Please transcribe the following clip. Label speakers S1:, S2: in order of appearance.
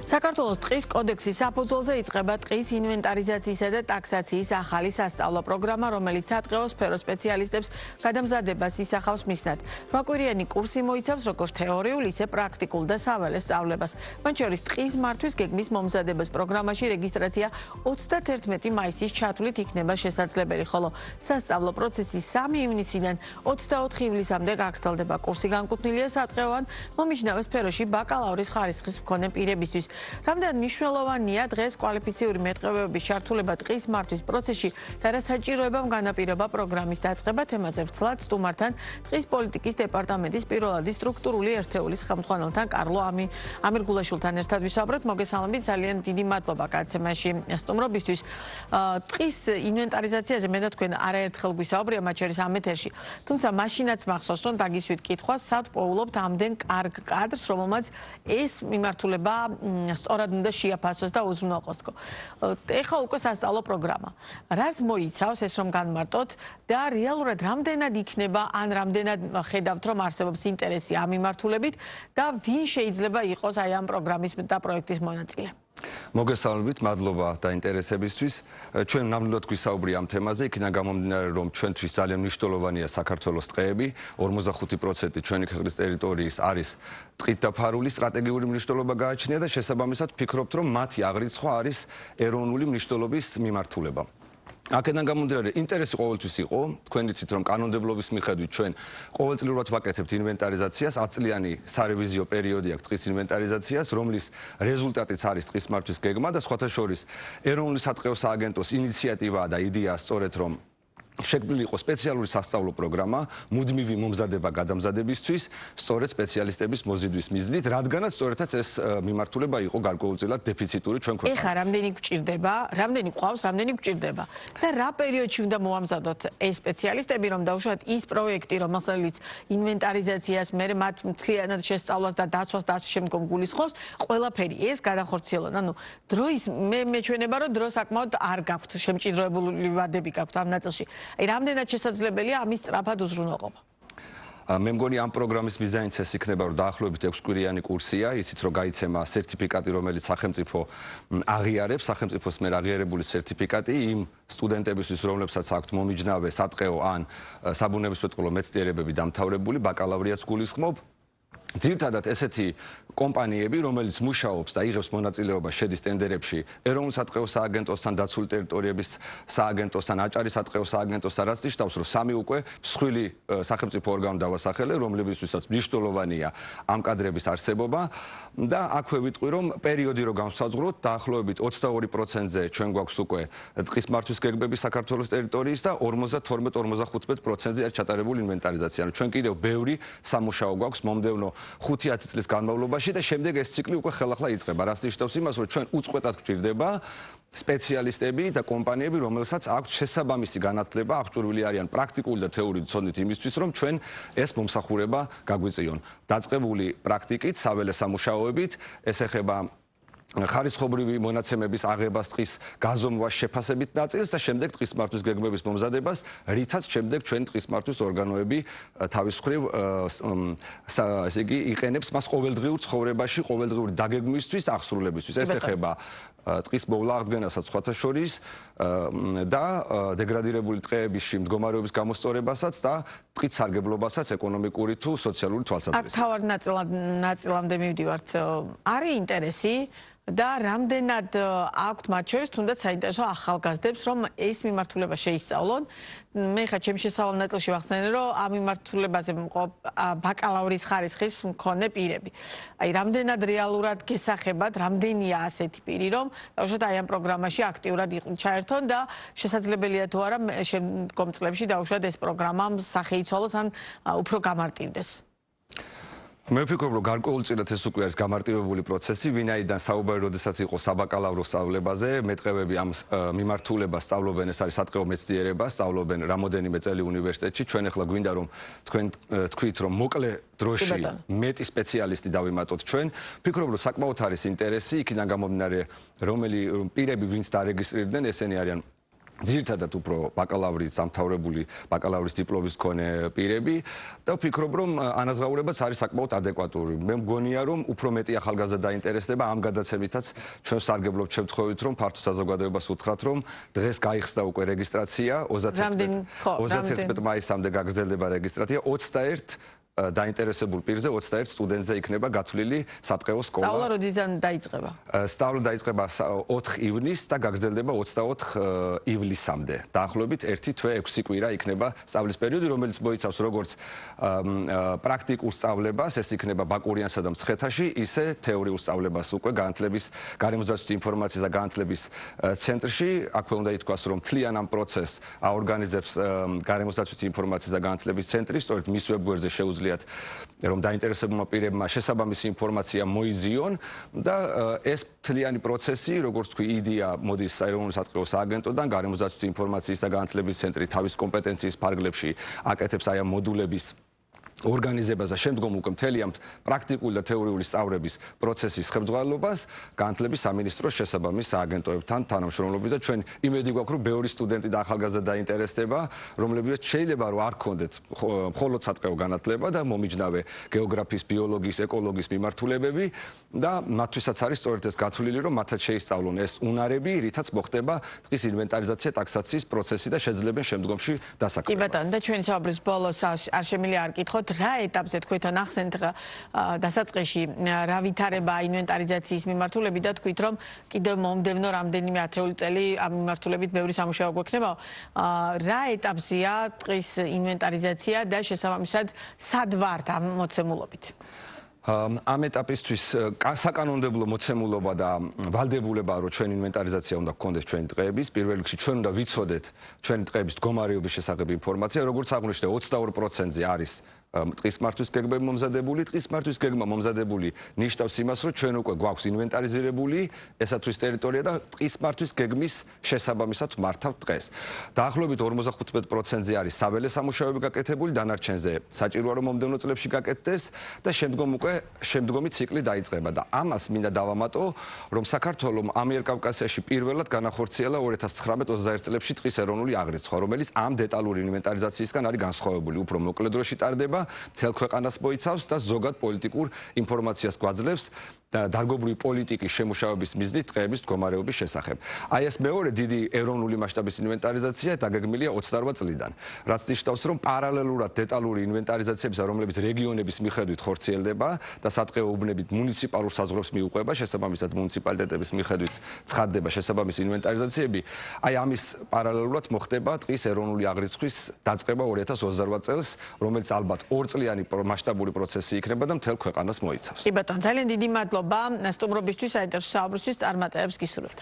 S1: საქართველოს ტყის კოდექსის საფუძველზე იწყება ტყის ინვენტარიზაციისა და ტაქსაციის ახალი სასწავლო პროგრამა, რომელიც სატყეო სფეროს სპეციალისტებს გადამზადებას ისახავს მისნად. 8 კვირიანი კურსი მოიცავს როგორც თეორიულ, ისე პრაქტიკულ და საველე სწავლებას. მათ შორის ტყის მართვის გეგმის მომზადებას პროგრამაში რეგისტრაცია 31 მაისის ჩათვლით იქნება შესაძლებელი, ხოლო სასწავლო პროცესი 3 ივნისიდან 24 ივლისამდე გაგრძელდება. კურსი განკუთვნილია სატყეო ან მომიჯნავე სფეროში ბაკალავრის ხარისხის მქონე პირებისთვის. რამდენად მნიშვნელოვანია დღეს კვალიფიციური მეტყევეობის ჩართულება ტყის მართვის პროცესში და რა საჭიროებამ განაპირობა პროგრამის დაწყება, თემაზე ვცლად სტუმართან ტყის პოლიტიკის დეპარტამენტის პირველადი სტრუქტურული ერთეულის ხელმძღვანელთან კარლო ამირგულაშვილთან ერთად ვისაუბრებთ. მოგესალმებით, ძალიან დიდი მადლობა გადაცემაში სტუმრობისთვის. ტყის ინვენტარიზაციაზე მე და თქვენ არაერთხელ გვისაუბრია, მათ შორის ამ ეთერში. თუმცა მაშინაც მახსოვს, რომ დაგისვით კითხვა, სად პოულობთ ამდენ კარგ კადრს, რომელმაც ეს მიმართულება სწორად უნდა შეაფასოს და უზრუნველყოს. ეხლა უკვე სასწავლო პროგრამა. რას მოიცავს ეს რომ განმარტოთ და რეალურად რამდენად იქნება ან რამდენად ხედავთ რომ არსებობს ინტერესი ამ მიმართულებით და ვინ შეიძლება იყოს აი ამ პროგრამის და პროექტის მონაწილე?
S2: მოგესალმებით, მადლობა დაინტერესებისთვის. ჩვენ ნამდვილად გვისაუბრია ამ თემაზე, იქიდან გამომდინარე, რომ ჩვენთვის ძალიან მნიშვნელოვანია საქართველოს ტყეები. 45% ჩვენი ქვეყნის ტერიტორიის არის ტყით დაფარული, სტრატეგიული მნიშვნელობა გააჩნია და შესაბამისად ვფიქრობთ, რომ მათი აღრიცხვა არის ეროვნული მნიშვნელობის მიმართულება. აქედან გამომდინარე, ინტერესი ყოველთვის იყო, თქვენ იცით, რომ კანონმდებლობის მიხედვით ჩვენ ყოველწლიურად ვაკეთებთ ინვენტარიზაციას, 10 წლიანი სარევიზიო პერიოდი აქვს ტყის ინვენტარიზაციას, რომლის რეზულტატიც არის ტყის მართვის გეგმა და სხვათა შორის ეროვნული სატყეო სააგენტოს ინიციატივაა და იდეაა სწორედ რომ შექმნილი იყო სპეციალური სასწავლო პროგრამა მუდმივი მომზადება გადამზადებისთვის, სწორედ სპეციალისტების მოზიდვის მიზნით, რადგანაც სწორედაც ეს მიმართულება იყო გარკვეულწილად დეფიციტური ჩვენ ქვეყანაში.
S1: ეხლა რამდენი გვჭირდება, რამდენი გვყავს, რამდენი გვჭირდება და რა პერიოდში უნდა მოამზადოთ ეს სპეციალისტები, რომ დაუშვათ ის პროექტი, რომელსაც ინვენტარიზაციას, მერე მათ მთლიანად შესწავლას და დაცვას და ასე შემდგომ გულისხმობს, ყველაფერი ეს გადახორციელონ. ანუ დროის მე მეჩვენება, რომ დრო საკმაოდ არ გაქვთ, შემჭიდროებული ვადები გაქვთ ამ ნაწილში. აი რამდენად შესაძლებელია ამის სწრაფად უზრუნველყოფა?
S2: მე მგონი ამ პროგრამის მიზანიც ეს იქნება, რომ დაახლოებით 6 კვირიანი კურსია, იცით რომ გაიცემა სერტიფიკატი, რომელიც სახელმწიფო აღიარებს, სახელმწიფოს მიერ აღიარებული სერტიფიკატი იმ სტუდენტებისთვის, რომლებსაც აქვთ მომიჯნავე სატყეო ან საბუნებისმეტყველო მეცნიერებები დამთავრებული, ბაკალავრიატს გულისხმობ. ძირითადად ესეთი კომპანიები, რომელიც მუშაობს და იღებს მონაწილეობას, შედის ტენდერებში ეროვნულ სატყეო სააგენტოსთან, დაცული ტერიტორიების სააგენტოსთან, აჭარის სატყეო სააგენტოსთან, რაც ნიშნავს, რომ 3 უკვე მსხვილი სახელმწიფო ორგანო დავასახელე, რომლებისთვისაც მნიშვნელოვანია ამ კადრების არსებობა და აქვე ვიტყვი, რომ პერიოდი რო განსაზღვროთ, დაახლოებით 22%-ზე ჩვენ გვაქვს უკვე ტყის მართვის გეგმები საქართველოს ტერიტორიის და 52-55%-ზე არის ჩატარებული ინვენტარიზაცია. ჩვენ კიდევ ბევრი სამუშაო გვაქვს მომდევნო 5-10 წლის განმავლობაში და შემდეგ ეს ციკლი უკვე ხელახლა იწყება. რაც ნიშნავს იმას, რომ ჩვენ უწყვეტად გვჭირდება სპეციალისტები და კომპანიები, რომელსაც აქვთ შესაბამისი განათლება, აღჭურვილი არიან პრაქტიკული და თეორიული ცოდნით იმისთვის, რომ ჩვენ ეს მომსახურება გაგვიწიონ. დაწყებული პრაქტიკით, საველე სამუშაოებით, ეს ეხება ხარისხობრივი მონაცემების აღებას, ტყის გაზომვას, შეფასებით ნაწილს და შემდეგ ტყის მართვის გეგმების მომზადებას, რითაც შემდეგ ჩვენ ტყის მართვის ორგანოები თავის მხრივ ესე იგი იყენებს მას ყოველდღიურ ცხოვრებაში, ყოველდღიური დაგეგმვისთვის, აღსრულებისთვის. ეს ეხება ტყის მოვლა აღდგენასაც სხვათა შორის და დეგრადირებული ტყეების მდგომარეობის გამოსწორებასაც და ტყით სარგებლობასაც ეკონომიკური თუ სოციალური თვალსაზრისით.
S1: აქ თავად ნაწილამდე მივდივართ. არის ინტერესი და რამდენად აქვთ მათ შორის თუნდაც საინტერესო ახალგაზრდებს, რომ ეს მიმართულება შეისწავლონ. მე ხა ჩემი შესავალ ნაწილში ვახსენე, რომ ამ მიმართულებაზე მყოფ ბაკალავრის ხარისხის მქონე პირები. აი რამდენად რეალურად გესახებათ, რამდენია ასეთი პირი, რომ დაუშვათ აი ამ პროგრამაში აქტიურად ჩაერთონ და შესაძლებელია თუ არა შემდგომ წლებში დაუშვათ ეს პროგრამა სახე იცვალოს ან უფრო გამარტივდეს.
S2: მე ვფიქრობ, რომ გარკვეულწილად ეს უკვე არის გამარტივებული პროცესი, ვინაიდან საუბარი როდესაც იყო საბაკალავრო სწავლებაზე, მეტყევები ამ მიმართულებას სწავლობენ, ეს არის სატყეო მეცნიერება, სწავლობენ რამოდენიმე წელი უნივერსიტეტში. ჩვენ ახლა გვინდა რომ თქვენ თქვით, რომ მოკლე დროში მეტი სპეციალისტი დავიმატოთ ჩვენ. ვფიქრობ, რომ საკმაოდ არის ინტერესი, იქიდან გამომდინარე, რომელი პირები ვინც დარეგისტრირდნენ, ესენი არიან ძირითადად უფრო ბაკალავრის დამთავრებული ბაკალავრის დიპლომის მქონე პირები და ვფიქრობ, რომ ანაზღაურებაც არის საკმაოდ ადეკვატური. მე მგონია, რომ უფრო მეტი ახალგაზრდა დაინტერესდება ამ გადაცემითაც ჩვენ სარგებლობთ შემთხვევით, რომ ფართო საზოგადოებას უთხრათ, რომ დღეს გაიხსნა უკვე რეგისტრაცია 31 მაისამდე გაგრძელდება რეგისტრაცია 21 დაინტერესებულ პირზე 21 სტუდენტზე იქნება გათვლილი სატყეო სკოლა.
S1: სწავლა როდიდან დაიწყება?
S2: სწავლა დაიწყება 4 ივნისს და გაგრძელდება 24 ივლისამდე. დაახლოებით 1 თვე 6 კვირა იქნება სწავლის პერიოდი, რომელიც მოიცავს როგორც პრაქტიკულ სწავლებას, ეს იქნება ბაკურიანსა და მცხეთაში, ისე თეორიულ სწავლებას უკვე განათლების გარემოსდაცვითი ინფორმაციის და განათლების ცენტრში. აქვე უნდა ითქვას, რომ თლიან ამ პროცესს აორგანიზებს გარემოსდაცვითი ინფორმაციის და განათლების ცენტრი, სწორედ მის ვებგვერდზე შეუძლია რომ დაინტერესებულმა პირებმა შესაბამისი ინფორმაცია მოიზიონ და ეს მთლიანი პროცესი, როგორც თქვი, იდეა მოდის ეროვნული სატყეო სააგენტოდან, გარემოსდაცვითი ინფორმაციის და განათლების ცენტრი თავის კომპეტენციის ფარგლებში აკეთებს აი ამ მოდულების ორგანიზებას და შემდგომ უკვე მთელი ამ პრაქტიკული და თეორიული სწავლების პროცესის ხელმძღვანელობას განათლების სამინისტროს შესაბამის სააგენტოებთან თანამშრომლობით და ჩვენ იმედი გვაქვს, რომ ბევრი სტუდენტი და ახალგაზრდა დაინტერესდება, რომლებიც შეიძლება რომ არ ქონდეთ მხოლოდ სატყეო განათლება და მომიჯნავე გეოგრაფიის, ბიოლოგიის, ეკოლოგიის მიმართულებები და მათთვისაც არის სწორედ ეს გათვლილი, რომ მათაც შეისწავლონ ეს უნარები, რითაც მოხდება ტყის ინვენტარიზაცია, ტაქსაციის პროცესი და შეძლებენ შემდგომში დასაქმებას.
S1: კი ბატონო, და ჩვენი საუბრის ბოლოს არ შემიძლია არ გითხოთ, რა ეტაპზე თქვენ ახსენეთ დასაწყისში რა ვითარება ინვენტარიზაციის მიმართულებით და თქვით რომ კიდევ მომდევნო რამდენიმე ათეული წელი ამ მიმართულებით ბევრი სამუშაო გვექნება. რა ეტაპზეა ტყის ინვენტარიზაცია და შესაბამისად სად ვართ ამ მოცემულობით?
S2: ამ ეტაპისთვის საკანონმდებლო მოცემულობა და ვალდებულება, რომ ჩვენ ინვენტარიზაცია უნდა გქონდეს ჩვენი ტყეების, პირველ რიგში ჩვენ უნდა ვიცოდეთ ჩვენი ტყეების მდგომარეობის შესახებ ინფორმაცია, როგორც აღნიშნე 22%-ზე არის ტყის მართვის გეგმები მომზადებული, ტყის მართვის გეგმა მომზადებული ნიშნავს იმას, რომ ჩვენ უკვე გვაქვს ინვენტარიზირებული ესათვის ტერიტორია და ტყის მართვის გეგმის შესაბამისად მართავთ ტყეს. დაახლოებით 55%-ზე არის საველე სამუშაოები გაკეთებული, დანარჩენზე საჭიროა რომ მომდევნო წლებში გაკეთდეს და შემდგომ უკვე შემდგომი ციკლი დაიწყება და ამას მინდა დავამატო, რომ საქართველოს ამიერკავკასიაში პირველად განახორციელა 2019-21 წლებში ტყის ეროვნული აღრიცხვა, რომელიც ამ დეტალური ინვენტარიზაციისგან არის განსხვავებული, უფრო მოკლე დროში ტარდება მთელ ქვეყანას მოიცავს და ზოგად პოლიტიკურ ინფორმაციას გვაძლევს და დარგობრივი პოლიტიკის შემუშავების მიზნით ტყეების მდგომარეობის შესახებ. აი ეს მეორე დიდი ეროვნული მასშტაბის ინვენტარიზაცია დაგეგმილია 28 წლიდან, რაც ნიშნავს, რომ პარალელურად დეტალური ინვენტარიზაციებისა, რომლებიც რეგიონების მიხედვით ხორციელდება და სატყეო უბნებით მუნიციპალურ საზღვრებს მიუყვება, შესაბამისად მუნიციპალიტეტების მიხედვით ცხადდება შესაბამისი ინვენტარიზაციები, აი ამის პარალელურად მოხდება ტყის ეროვნული აღრიცხვის დაწყება 2028 წელს, რომელიც ალბათ 2 წლიანი მასშტაბური პროცესი იქნება და მთელ ქვეყანას მოიცავს.
S1: კი ბატონო, ძალიან დიდი მადლობა სტუმრობისთვის, საინტერესო საუბრისთვის, წარმატებებს გისურვებთ.